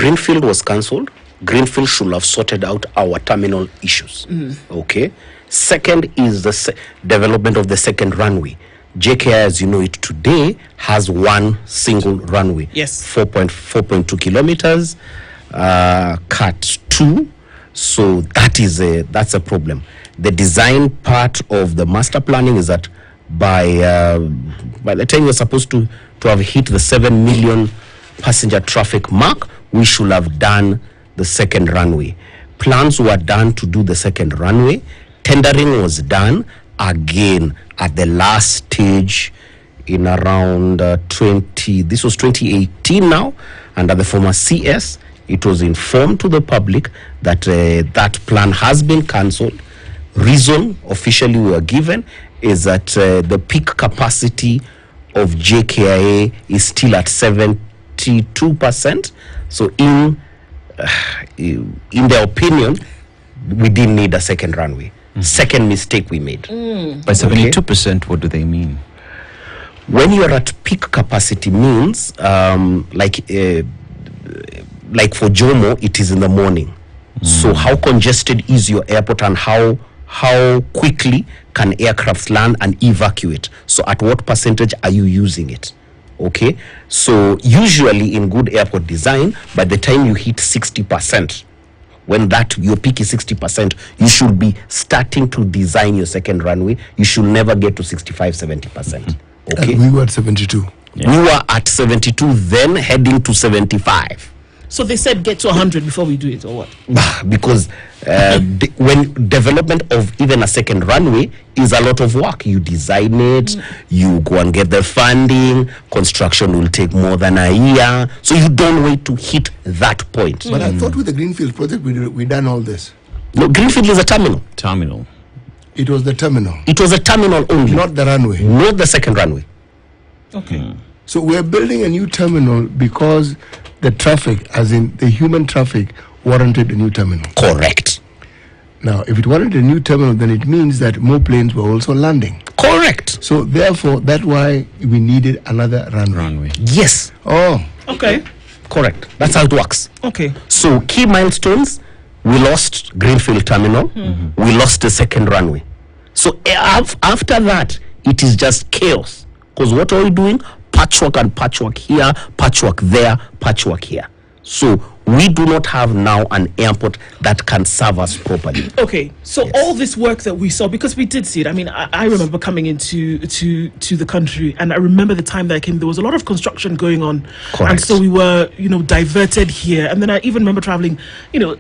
Greenfield was cancelled, Greenfield should have sorted out our terminal issues. Okay. Second is the development of the second runway. JKIA, as you know it today, has one single runway. Yes. 4.2 kilometers, cut 2. So that's a problem. The design part of the master planning is that by the time we're supposed to have hit the 7 million passenger traffic mark, we should have done the second runway. Plans were done to do the second runway. Tendering was done again at the last stage in around this was 2018 now, under the former CS. It was informed to the public that that plan has been cancelled. Reason officially we were given is that the peak capacity of JKIA is still at 72%. So in their opinion, we didn't need a second runway. Second mistake we made. By 72%, what do they mean? When you are at peak capacity means like for Jomo, it is in the morning. So how congested is your airport, and how quickly can aircrafts land and evacuate? So at what percentage are you using it? Okay, so usually in good airport design, by the time you hit 60%, when your peak is 60%, you should be starting to design your second runway. You should never get to 65-70%. Okay, and we were at 72. Yeah. We were at 72, then heading to 75. So they said get to 100 before we do it, or what? Because when development of even a second runway is a lot of work. You design it, you go and get the funding, construction will take more than a year. So you don't wait to hit that point. But I thought with the Greenfield project, we done all this. No, Greenfield is a terminal. It was the terminal. It was a terminal only. Not the runway. Not the second runway. Okay. So we're building a new terminal because the traffic, as in the human traffic, warranted a new terminal. Correct. Now, if it warranted a new terminal, then it means that more planes were also landing. Correct. So therefore, that's why we needed another runway. Yes. Oh. Okay. Correct. That's how it works. Okay. So key milestones, we lost Greenfield Terminal. We lost the second runway. So after that, it is just chaos. Because what are we doing? Patchwork and patchwork here, patchwork there, patchwork here. So we do not have now an airport that can serve us properly. Okay, so all this work that we saw, because we did see it. I mean, I remember coming into the country, and I remember the time that I came, there was a lot of construction going on. Correct. And so we were, diverted here. And then I even remember traveling,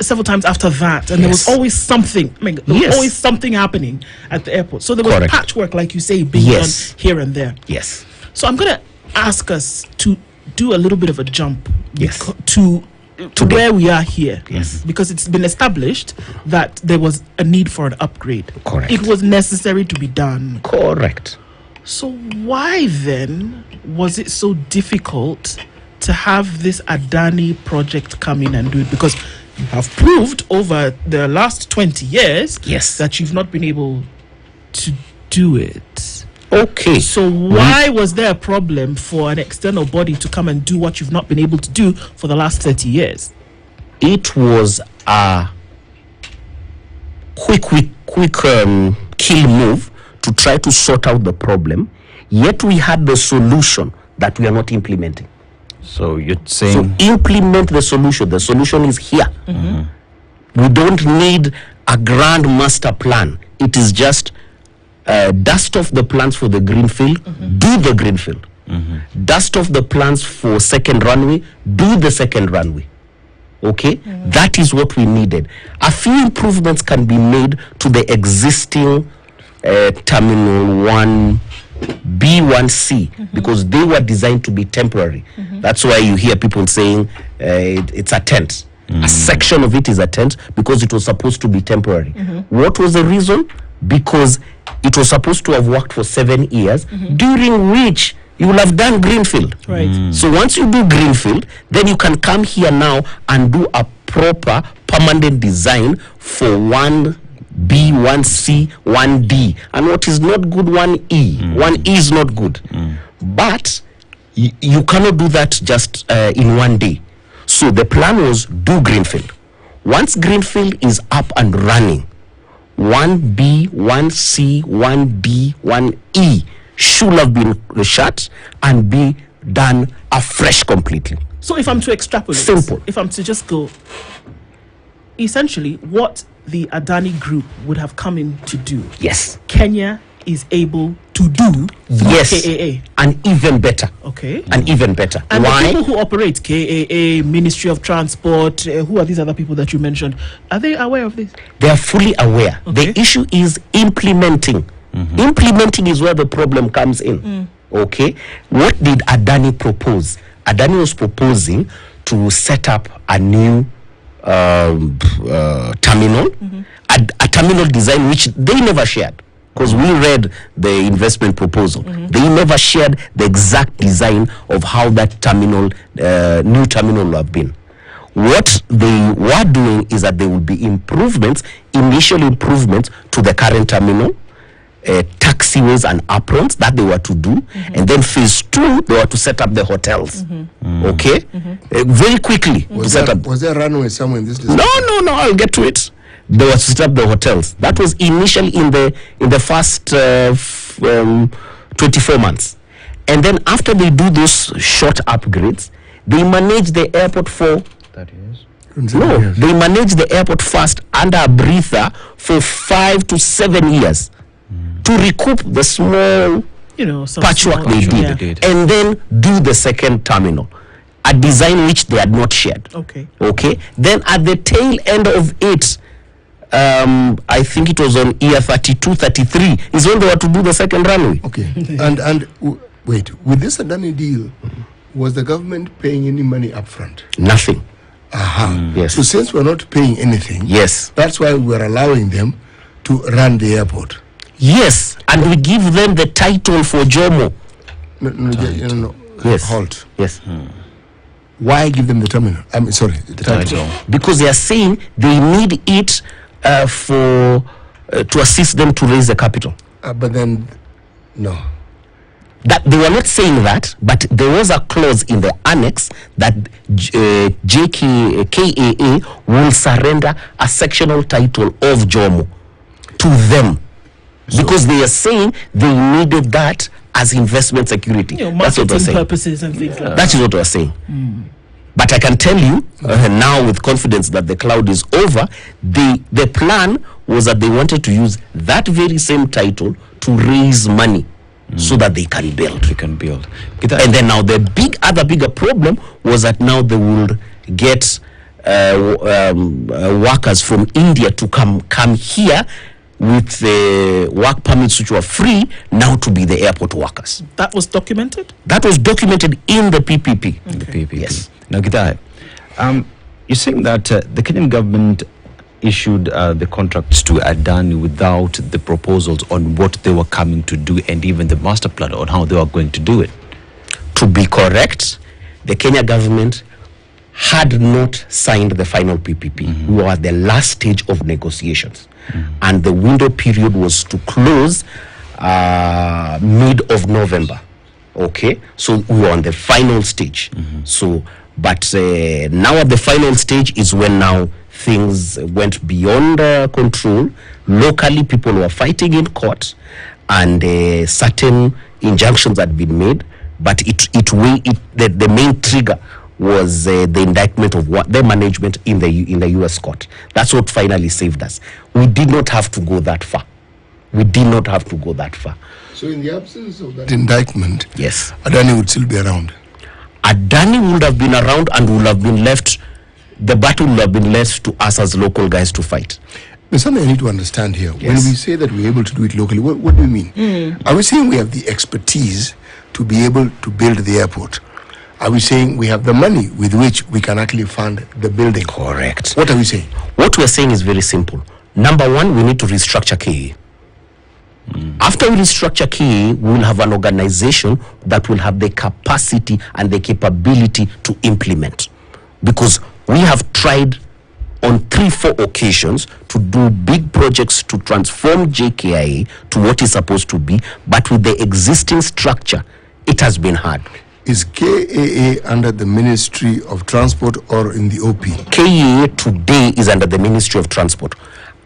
several times after that, and there was always something. I mean, there was always something happening at the airport. So there was patchwork, like you say, being done here and there. Yes. So I'm gonna ask us to do a little bit of a jump to where we are here. Yes. Because it's been established that there was a need for an upgrade. Correct. It was necessary to be done. Correct. So why then was it so difficult to have this Adani project come in and do it? Because you have proved over the last 20 years that you've not been able to do it. Okay. So why was there a problem for an external body to come and do what you've not been able to do for the last 30 years? It was a quick kill move to try to sort out the problem, yet we had the solution that we are not implementing. So you're saying... So implement the solution. The solution is here. We don't need a grand master plan. It is just dust off the plans for the Greenfield, do the Greenfield. Dust off the plans for second runway, do the second runway. Okay? That is what we needed. A few improvements can be made to the existing Terminal 1B1C because they were designed to be temporary. That's why you hear people saying it's a tent. A section of it is a tent because it was supposed to be temporary. What was the reason? Because it was supposed to have worked for 7 years, during which you will have done Greenfield. Right. So once you do Greenfield, then you can come here now and do a proper permanent design for 1B, 1C, 1D. And what is not good, 1E. 1E is not good. But you cannot do that just in one day. So the plan was do Greenfield. Once Greenfield is up and running, 1B, 1C, 1D, 1E should have been shut and be done afresh completely. So if I'm to extrapolate, Simple. if I'm to just go, essentially what the Adani group would have come in to do, Yes. Kenya is able to do through Yes. KAA. And even better. Okay. And even better. And the Why? people who operate KAA, Ministry of Transport, who are these other people that you mentioned? Are they aware of this? They are fully aware. Okay. The issue is implementing. Implementing is where the problem comes in. Okay. What did Adani propose? Adani was proposing to set up a new terminal, a terminal design which they never shared. Because we read the investment proposal, they never shared the exact design of how that terminal, new terminal will have been. What they were doing is that there will be improvements, initial improvements to the current terminal, taxiways and aprons that they were to do, and then phase 2 they were to set up the hotels. Okay, very quickly to set up. Was there a runway somewhere in this No, I'll get to it. They were to set up the hotels. That was initially in the first 24 months, and then after they do those short upgrades, they manage the airport for. That is. No, they manage the airport first under a breather for 5 to 7 years to recoup the small Some patchwork small- they yeah. did, and then do the second terminal, a design which they had not shared. Okay. Okay. Then at the tail end of it, I think it was on year 32, 33, is when they were to do the second runway. Okay. Wait, with this Adani deal, was the government paying any money upfront? Nothing. Yes. So since we're not paying anything, Yes. that's why we're allowing them to run the airport. Yes. And we give them the title for Jomo. No. Yes. Halt. Yes. Why give them the terminal? The title. Because they are saying they need it for to assist them to raise the capital. But then, no. That they were not saying that, but there was a clause in the annex that JKIA will surrender a sectional title of Jomo to them, because they are saying they needed that as investment security. That's what they're Marketing saying. purposes and things like that. That is what we're saying. But I can tell you now with confidence that the cloud is over. The plan was that they wanted to use that very same title to raise money so that they can build. They can build. And then now the bigger problem was that now they would get workers from India to come here with work permits which were free now to be the airport workers. That was documented? That was documented in the PPP. The PPP. Yes. Now, Gidai, you're saying that the Kenyan government issued the contracts to Adani without the proposals on what they were coming to do and even the master plan on how they were going to do it. To be correct, the Kenya government had not signed the final PPP. We were at the last stage of negotiations, and the window period was to close mid of November. Okay, so we were on the final stage. But now at the final stage is when now things went beyond control. Locally, people were fighting in court, and certain injunctions had been made. But the main trigger was the indictment of the management in the U.S. court. That's what finally saved us. We did not have to go that far. So in the absence of that indictment, Yes, Adani would still be around. Adani would have been around and would have been left. The battle would have been left to us as local guys to fight. There's something I need to understand here. Yes. When we say that we're able to do it locally, what do we mean? Are we saying we have the expertise to be able to build the airport? Are we saying we have the money with which we can actually fund the building? Correct. What are we saying? What we're saying is very simple. Number one, we need to restructure KA. After we restructure KA, we will have an organization that will have the capacity and the capability to implement. Because we have tried on 3-4 occasions to do big projects to transform JKIA to what it's supposed to be, but with the existing structure, it has been hard. Is KAA under the Ministry of Transport or in the OP? KIA today is under the Ministry of Transport,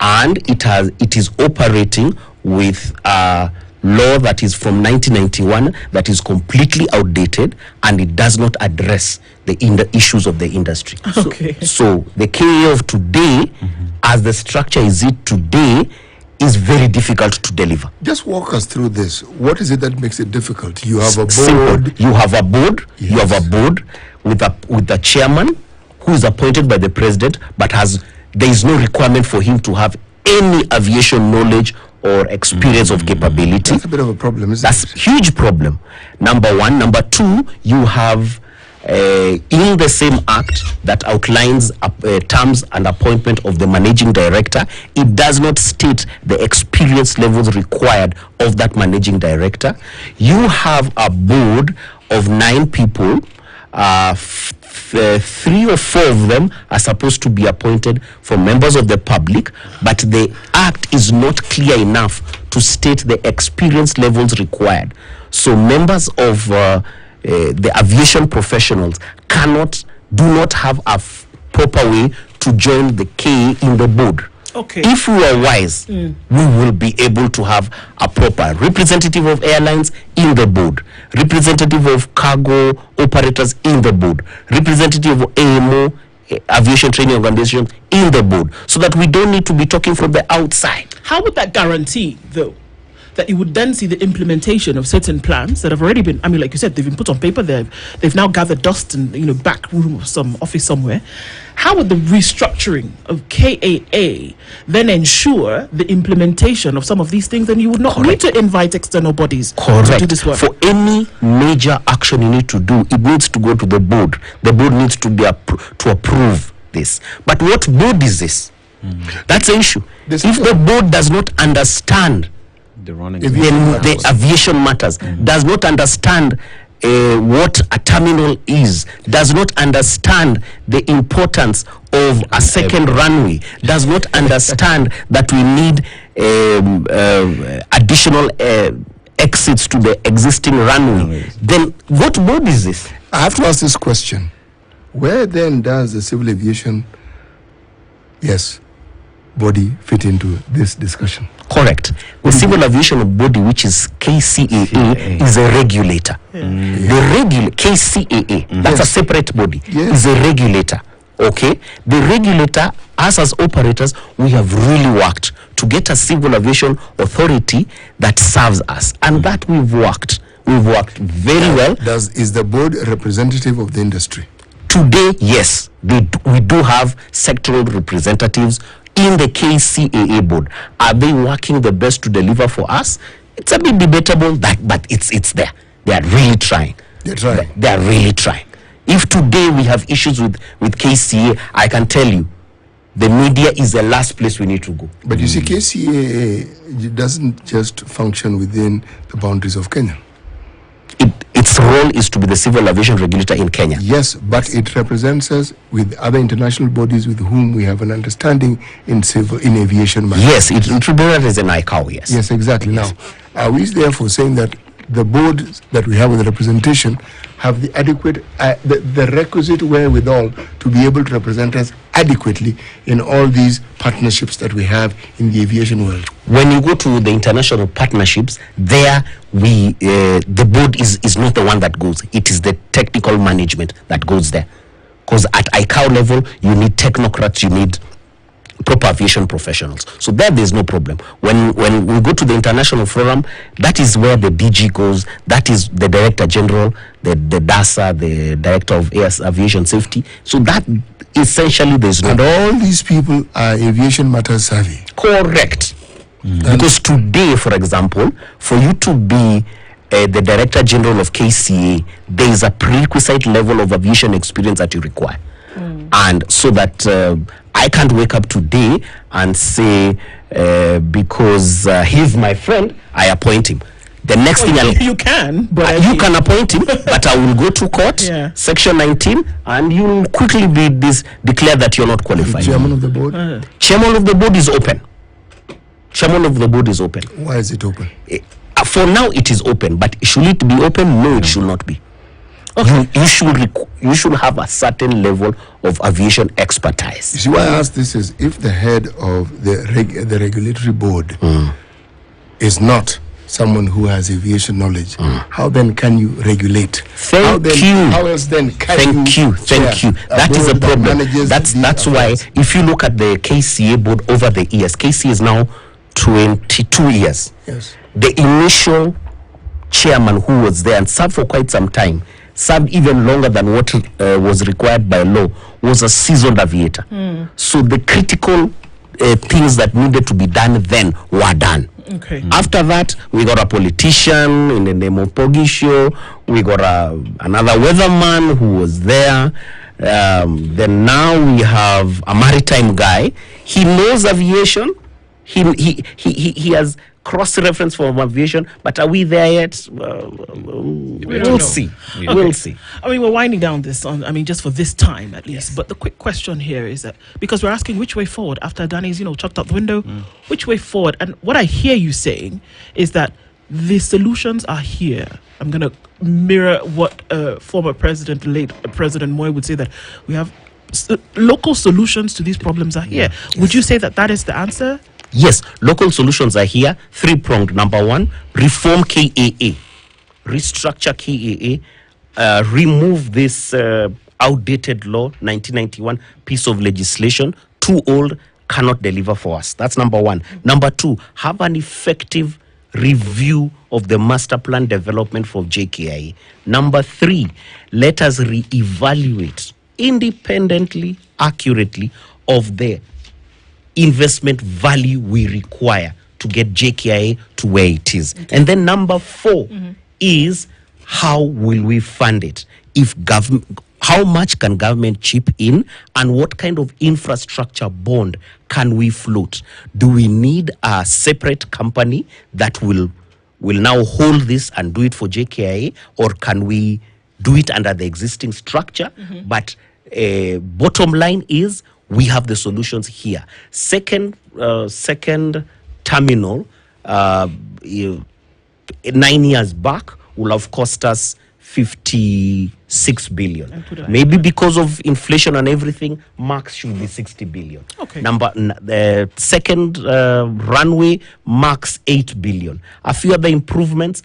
and it is operating with a law that is from 1991 that is completely outdated, and it does not address the issues of the industry. Okay. So the KIA of today, as the structure is it today, is very difficult to deliver. Just walk us through this. What is it that makes it difficult? You have a board. Simple. You have a board. Yes. You have a board with a chairman who is appointed by the president, but there is no requirement for him to have any aviation knowledge or experience of capability. That's a bit of a problem, isn't That's it? a huge problem. Number one. Number two, you have in the same act that outlines terms and appointment of the managing director, it does not state the experience levels required of that managing director. You have a board of 9 people. 3 or 4 of them are supposed to be appointed from members of the public, but the act is not clear enough to state the experience levels required. So members of the aviation professionals do not have a proper way to join the K in the board. Okay. If we are wise, we will be able to have a proper representative of airlines in the board, representative of cargo operators in the board, representative of AMO, aviation training organizations in the board, so that we don't need to be talking from the outside. How would that guarantee, though, that you would then see the implementation of certain plans that have already been, I mean, like you said, they've been put on paper, they've now gathered dust in, back room of some office somewhere. How would the restructuring of KAA then ensure the implementation of some of these things? And you would not need to invite external bodies to do this work. For any major action you need to do, it needs to go to the board. The board needs to be to approve this. But what board is this? That's the issue. If the board does not understand the aviation matters, does not understand what a terminal is, does not understand the importance of a second runway, does not understand that we need additional exits to the existing runway, then what board is this? I have to ask this question. Where then does the civil aviation body fit into this discussion? Correct. The civil aviation body, which is KCAA, is a regulator. The KCAA, that's a separate body, is a regulator. Okay? The regulator, us as operators, we have really worked to get a civil aviation authority that serves us. And that we've worked. We've worked very well. Is the board a representative of the industry? Today, yes. We do have sectoral representatives in the KCAA board. Are they working the best to deliver for us? It's a bit debatable, but it's there. They are really trying. They're trying. They are really trying. If today we have issues with KCA, I can tell you, the media is the last place we need to go. But you see, KCAA doesn't just function within the boundaries of Kenya. Its role is to be the civil aviation regulator in Kenya. Yes, but it represents us with other international bodies with whom we have an understanding in aviation matters. Yes, it represents an ICAO, yes. Yes, exactly. Now, are we therefore saying that the boards that we have with the representation have the adequate, the requisite wherewithal to be able to represent us adequately in all these partnerships that we have in the aviation world? When you go to the international partnerships, there the board is not the one that goes. It is the technical management that goes there. Because at ICAO level, you need technocrats, you need proper aviation professionals. So there's no problem. When we go to the international forum, that is where the DG goes. That is the Director General, the DASA, the Director of Aviation Safety. So that essentially there's no. And all these people are aviation matters savvy. Correct. Because today, for example, for you to be the Director General of KCA, there is a prerequisite level of aviation experience that you require. And so that I can't wake up today and say, because he's my friend, I appoint him. The next thing you can, but you can appoint him, but I will go to court, Section 19, and you will quickly be declared that you're not qualified. Chairman of the board? Chairman of the board is open. Chairman of the board is open. Why is it open? For now, it is open, but should it be open? No, it should not be. You should have a certain level of aviation expertise. You see why I ask this is if the head of the regulatory board is not someone who has aviation knowledge, how then can you regulate? Thank you. How else then can Thank you. That is a problem. That's why if you look at the KCA board over the years, KCA is now 22 years. Yes. The initial chairman who was there and served for quite some time, served even longer than what was required by law, was a seasoned aviator. So the critical things that needed to be done then were done. Okay. After that, we got a politician in the name of Pogisho. We got another weatherman who was there. Then now we have a maritime guy. He knows aviation. He has cross-reference from aviation, but are we there yet? We'll see. Okay. We'll see. I mean, we're winding down this on, just for this time at least. Yes. But the quick question here is that because we're asking which way forward after Adani's, chucked out the window, which way forward? And what I hear you saying is that the solutions are here. I'm going to mirror what former late President Moy would say, that we have local solutions to these problems are here. Yes. Would you say that is the answer? Yes, local solutions are here. Three-pronged. Number one, reform KAA. Restructure KAA. Remove this outdated law, 1991 piece of legislation. Too old, cannot deliver for us. That's number one. Number two, have an effective review of the master plan development for JKIA. Number three, let us re-evaluate independently, accurately, of the investment value we require to get JKIA to where it is. Okay. And then number four is how will we fund it? How much can government chip in, and what kind of infrastructure bond can we float? Do we need a separate company that will now hold this and do it for JKIA, or can we do it under the existing structure? But bottom line is, we have the solutions here. Second terminal, 9 years back, will have cost us 56 billion. Maybe because of inflation and everything, max should be 60 billion. Okay. The second runway, max 8 billion. A few other improvements.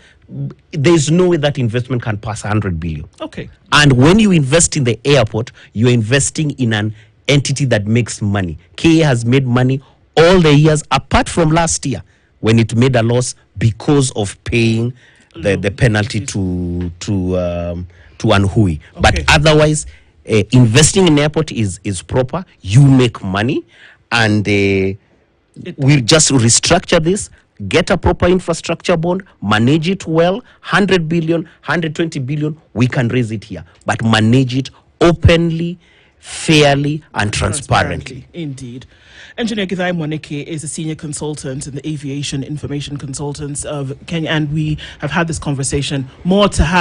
There's no way that investment can pass 100 billion. Okay. And when you invest in the airport, you're investing in an entity that makes money. KA has made money all the years, apart from last year when it made a loss because of paying the penalty to Anhui. Okay. But otherwise, investing in airport is proper. You make money, and we'll just restructure this, get a proper infrastructure bond, manage it well. 100 billion, 120 billion, we can raise it here, but manage it openly, fairly, and transparently. Indeed. Engineer Githai Mwanike is a senior consultant in the Aviation Information Consultants of Kenya, and we have had this conversation. More to have.